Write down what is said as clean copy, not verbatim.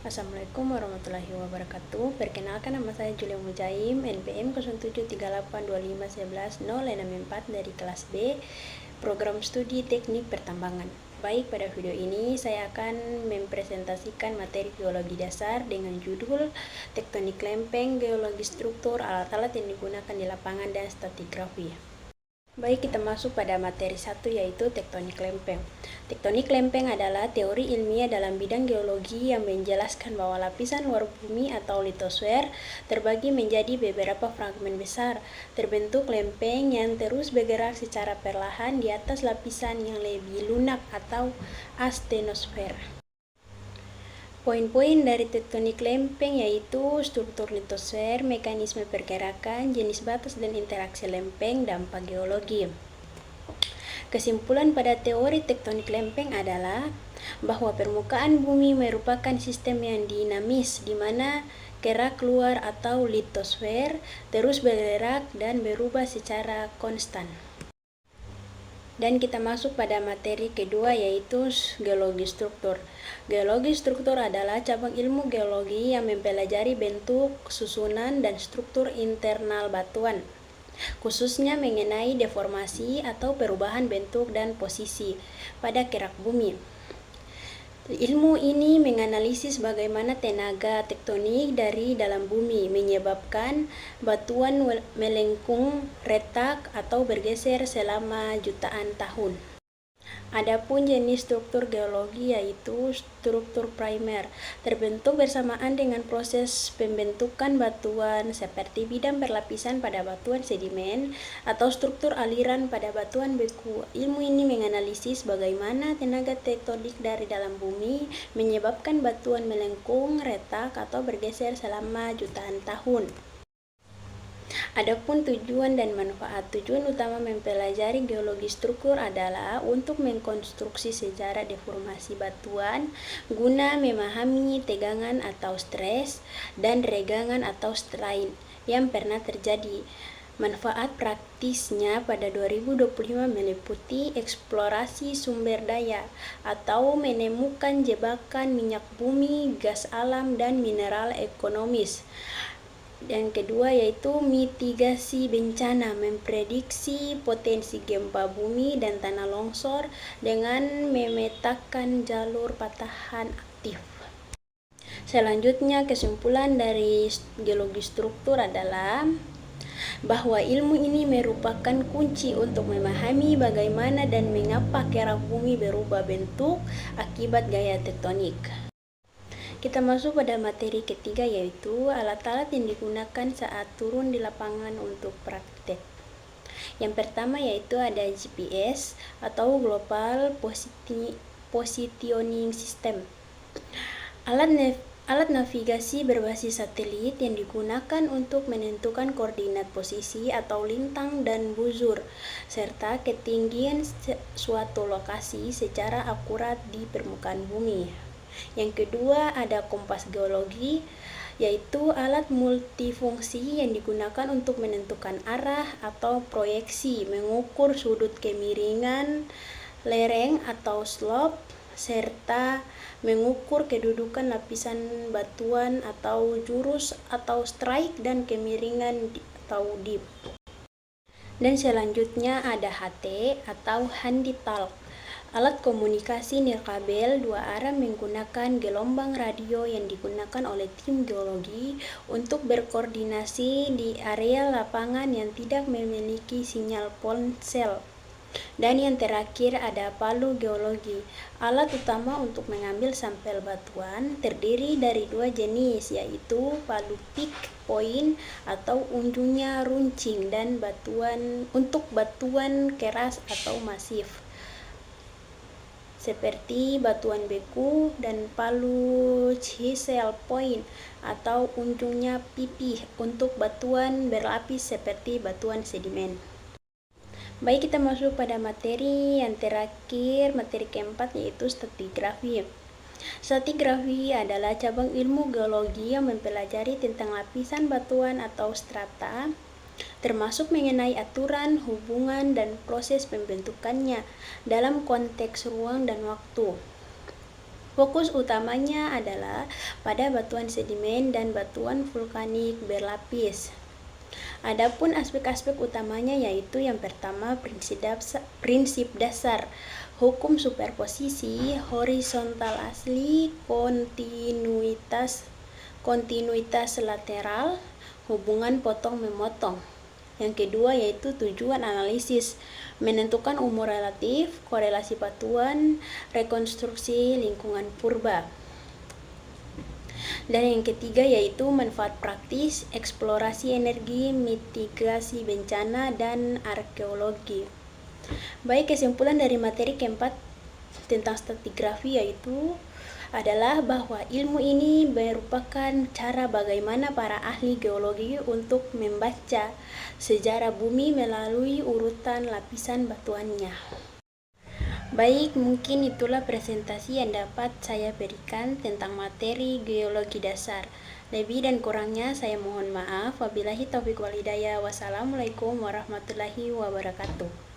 Assalamualaikum warahmatullahi wabarakatuh. Perkenalkan, nama saya Julia Mujaim, NPM 073825110664 dari kelas B, Program Studi Teknik Pertambangan. Baik, pada video ini saya akan mempresentasikan materi geologi dasar dengan judul tektonik lempeng, geologi struktur, alat-alat yang digunakan di lapangan, dan stratigrafi. Baik, kita masuk pada materi 1, yaitu tektonik lempeng. Tektonik lempeng adalah teori ilmiah dalam bidang geologi yang menjelaskan bahwa lapisan luar bumi atau litosfer terbagi menjadi beberapa fragmen besar, terbentuk lempeng yang terus bergerak secara perlahan di atas lapisan yang lebih lunak atau astenosfer. Poin-poin dari tektonik lempeng yaitu struktur litosfer, mekanisme pergerakan, jenis batas dan interaksi lempeng, dampak geologi. Kesimpulan pada teori tektonik lempeng adalah bahwa permukaan bumi merupakan sistem yang dinamis di mana kerak luar atau litosfer terus bergerak dan berubah secara konstan. Dan kita masuk pada materi kedua, yaitu geologi struktur. Geologi struktur adalah cabang ilmu geologi yang mempelajari bentuk, susunan, dan struktur internal batuan, khususnya mengenai deformasi atau perubahan bentuk dan posisi pada kerak bumi. Ilmu ini menganalisis bagaimana tenaga tektonik dari dalam bumi menyebabkan batuan melengkung, retak, atau bergeser selama jutaan tahun. Adapun jenis struktur geologi yaitu struktur primer, terbentuk bersamaan dengan proses pembentukan batuan seperti bidang berlapisan pada batuan sedimen atau struktur aliran pada batuan beku. Ilmu ini menganalisis bagaimana tenaga tektonik dari dalam bumi menyebabkan batuan melengkung, retak, atau bergeser selama jutaan tahun. Adapun tujuan dan manfaat. Tujuan utama mempelajari geologi struktur adalah untuk mengkonstruksi sejarah deformasi batuan guna memahami tegangan atau stres dan regangan atau strain yang pernah terjadi. Manfaat praktisnya pada 2025 meliputi eksplorasi sumber daya atau menemukan jebakan minyak bumi, gas alam, dan mineral ekonomis. Yang kedua yaitu mitigasi bencana, memprediksi potensi gempa bumi dan tanah longsor dengan memetakan jalur patahan aktif. Selanjutnya, kesimpulan dari geologi struktur adalah bahwa ilmu ini merupakan kunci untuk memahami bagaimana dan mengapa kerak bumi berubah bentuk akibat gaya tektonik. Kita masuk pada materi ketiga, yaitu alat-alat yang digunakan saat turun di lapangan untuk praktek. Yang pertama yaitu ada GPS atau Global Positioning System. Alat navigasi berbasis satelit yang digunakan untuk menentukan koordinat posisi atau lintang dan buzur, serta ketinggian suatu lokasi secara akurat di permukaan bumi. Yang kedua ada kompas geologi, yaitu alat multifungsi yang digunakan untuk menentukan arah atau proyeksi, mengukur sudut kemiringan lereng atau slope, serta mengukur kedudukan lapisan batuan atau jurus atau strike dan kemiringan atau dip. Dan selanjutnya ada HT atau Handi Talk, alat komunikasi nirkabel dua arah menggunakan gelombang radio yang digunakan oleh tim geologi untuk berkoordinasi di area lapangan yang tidak memiliki sinyal ponsel. Dan yang terakhir ada palu geologi, alat utama untuk mengambil sampel batuan, terdiri dari dua jenis, yaitu palu peak point atau ujungnya runcing dan untuk batuan keras atau masif seperti batuan beku, dan palu chisel point atau ujungnya pipih untuk batuan berlapis seperti batuan sedimen. Baik, kita masuk pada materi yang terakhir, materi keempat, yaitu stratigrafi. Stratigrafi adalah cabang ilmu geologi yang mempelajari tentang lapisan batuan atau strata, termasuk mengenai aturan, hubungan, dan proses pembentukannya dalam konteks ruang dan waktu. Fokus utamanya adalah pada batuan sedimen dan batuan vulkanik berlapis. Adapun aspek-aspek utamanya yaitu yang pertama prinsip dasar, hukum superposisi, horizontal asli, kontinuitas lateral, hubungan potong-memotong. Yang kedua yaitu tujuan analisis, menentukan umur relatif, korelasi batuan, rekonstruksi lingkungan purba. Dan yang ketiga yaitu manfaat praktis, eksplorasi energi, mitigasi bencana, dan arkeologi. Baik, kesimpulan dari materi keempat tentang stratigrafi yaitu adalah bahwa ilmu ini merupakan cara bagaimana para ahli geologi untuk membaca sejarah bumi melalui urutan lapisan batuannya. Baik, mungkin itulah presentasi yang dapat saya berikan tentang materi geologi dasar. Lebih dan kurangnya saya mohon maaf. Wabillahi taufiq wal hidayah. Wassalamualaikum warahmatullahi wabarakatuh.